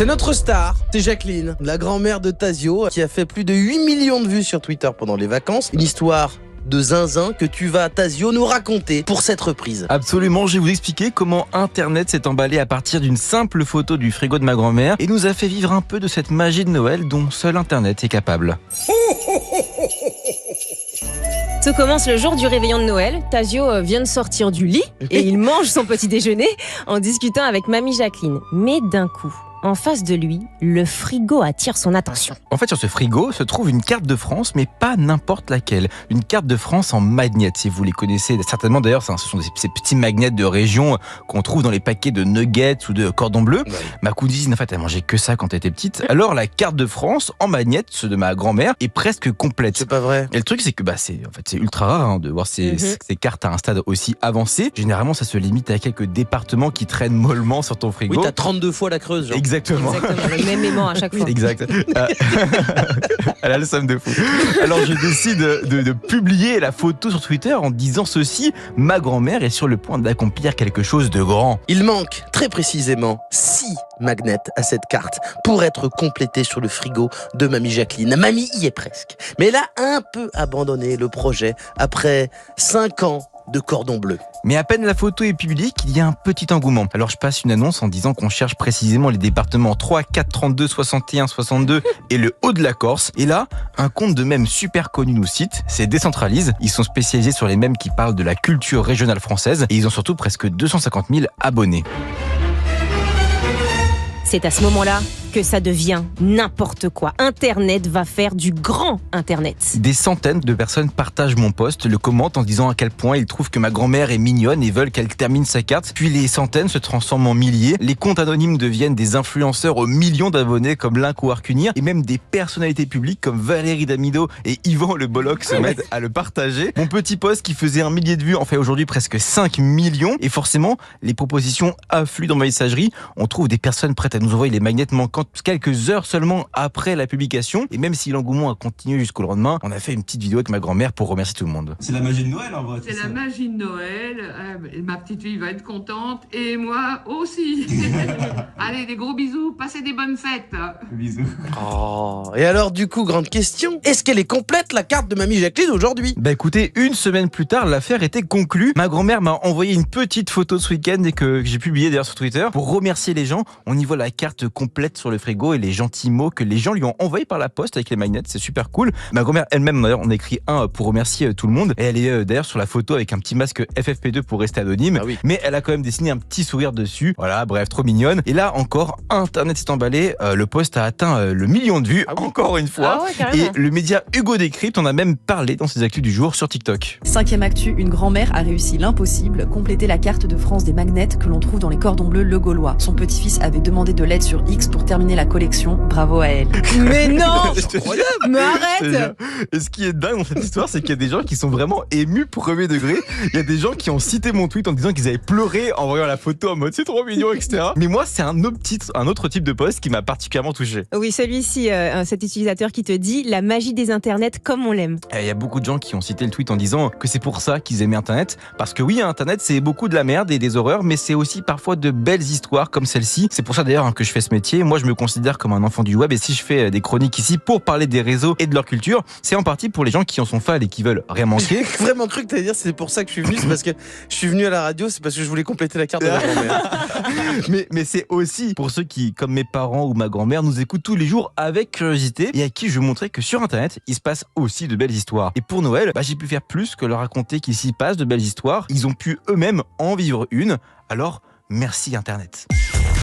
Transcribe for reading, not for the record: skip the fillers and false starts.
C'est notre star, c'est Jacqueline, la grand-mère de Tasio, qui a fait plus de 8 millions de vues sur Twitter pendant les vacances. Une histoire de zinzin que tu vas, Tasio, nous raconter pour cette reprise. Absolument, je vais vous expliquer comment Internet s'est emballé à partir d'une simple photo du frigo de ma grand-mère et nous a fait vivre un peu de cette magie de Noël dont seul Internet est capable. Tout commence le jour du réveillon de Noël. Tasio vient de sortir du lit et il mange son petit déjeuner en discutant avec mamie Jacqueline. Mais d'un coup, en face de lui, le frigo attire son attention. En fait, sur ce frigo se trouve une carte de France, mais pas n'importe laquelle. Une carte de France en magnets, si vous les connaissez certainement. D'ailleurs, ce sont ces petits magnets de région qu'on trouve dans les paquets de nuggets ou de cordon bleu. Ouais. Ma cousine, en fait, elle mangeait que ça quand elle était petite. Alors, la carte de France en magnets, ceux de ma grand-mère, est presque complète. C'est pas vrai. Et le truc, c'est que c'est ultra rare de voir ces cartes à un stade aussi avancé. Généralement, ça se limite à quelques départements qui traînent mollement sur ton frigo. Oui, t'as 32 fois la Creuse, genre. Exactement, le même aimant à chaque fois. Exact. Elle a le somme de fou. Alors je décide de publier la photo sur Twitter en disant ceci: ma grand-mère est sur le point d'accomplir quelque chose de grand. Il manque très précisément 6 magnets à cette carte pour être complété sur le frigo de mamie Jacqueline. Mamie y est presque, mais elle a un peu abandonné le projet après 5 ans de cordon bleu. Mais à peine la photo est publiée qu'il y a un petit engouement. Alors je passe une annonce en disant qu'on cherche précisément les départements 3, 4, 32, 61, 62 et le haut de la Corse. Et là, un compte de mèmes super connu nous cite, c'est Décentralise. Ils sont spécialisés sur les mèmes qui parlent de la culture régionale française et ils ont surtout presque 250 000 abonnés. C'est à ce moment-là que ça devient n'importe quoi. Internet va faire du grand Internet. Des centaines de personnes partagent mon post, le commentent en disant à quel point ils trouvent que ma grand-mère est mignonne et veulent qu'elle termine sa carte. Puis les centaines se transforment en milliers. Les comptes anonymes deviennent des influenceurs aux millions d'abonnés comme Link ou Arcunir. Et même des personnalités publiques comme Valérie Damido et Yvan Le Bolloc se mettent à le partager. Mon petit post qui faisait 1 millier de vues en fait aujourd'hui presque 5 millions. Et forcément, les propositions affluent dans ma messagerie. On trouve des personnes prêtes à nous envoyer les magnets manquants quelques heures seulement après la publication. Et même si l'engouement a continué jusqu'au lendemain, on a fait une petite vidéo avec ma grand-mère pour remercier tout le monde. C'est la magie de Noël en vrai. C'est la magie de Noël. Ma petite fille va être contente et moi aussi. Allez, des gros bisous, passez des bonnes fêtes. Bisous. Oh, et alors du coup, grande question, est-ce qu'elle est complète la carte de mamie Jacqueline aujourd'hui? Bah écoutez, une semaine plus tard, l'affaire était conclue. Ma grand-mère m'a envoyé une petite photo ce week-end et que j'ai publiée d'ailleurs sur Twitter pour remercier les gens. On y voit la carte complète sur le frigo et les gentils mots que les gens lui ont envoyés par la poste avec les magnets, c'est super cool. Ma grand-mère elle-même, d'ailleurs, on a écrit un pour remercier tout le monde et elle est d'ailleurs sur la photo avec un petit masque FFP2 pour rester anonyme, mais elle a quand même dessiné un petit sourire dessus. Voilà, bref, trop mignonne. Et là encore, Internet s'est emballé, le post a atteint le 1 million de vues, encore une fois. Et le média Hugo Décrypte en a même parlé dans ses actus du jour sur TikTok. 5e actu, une grand-mère a réussi l'impossible, compléter la carte de France des magnets que l'on trouve dans les cordons bleus Le Gaulois. Son petit-fils avait demandé de l'aide sur X pour terminer la collection. Bravo à elle. Mais non, mais arrête. Et ce qui est dingue dans cette histoire, c'est qu'il y a des gens qui sont vraiment émus premier degré. Il y a des gens qui ont cité mon tweet en disant qu'ils avaient pleuré en voyant la photo en mode c'est trop mignon, etc. Mais moi, c'est un autre type de post qui m'a particulièrement touché. Oui, celui-ci, cet utilisateur qui te dit la magie des internets comme on l'aime. Il y a beaucoup de gens qui ont cité le tweet en disant que c'est pour ça qu'ils aimaient Internet. Parce que oui, Internet, c'est beaucoup de la merde et des horreurs, mais c'est aussi parfois de belles histoires comme celle-ci. C'est pour ça d'ailleurs que je fais ce métier. Moi, je me considère comme un enfant du web et si je fais des chroniques ici pour parler des réseaux et de leur culture, c'est en partie pour les gens qui en sont fans et qui veulent rien manquer. J'ai vraiment cru que t'allais dire c'est pour ça que je suis venu, c'est parce que je suis venu à la radio, c'est parce que je voulais compléter la carte de ma grand-mère. mais c'est aussi pour ceux qui, comme mes parents ou ma grand-mère, nous écoutent tous les jours avec curiosité et à qui je veux montrer que sur Internet, il se passe aussi de belles histoires. Et pour Noël, j'ai pu faire plus que leur raconter qu'il s'y passe de belles histoires. Ils ont pu eux-mêmes en vivre une. Alors, merci Internet.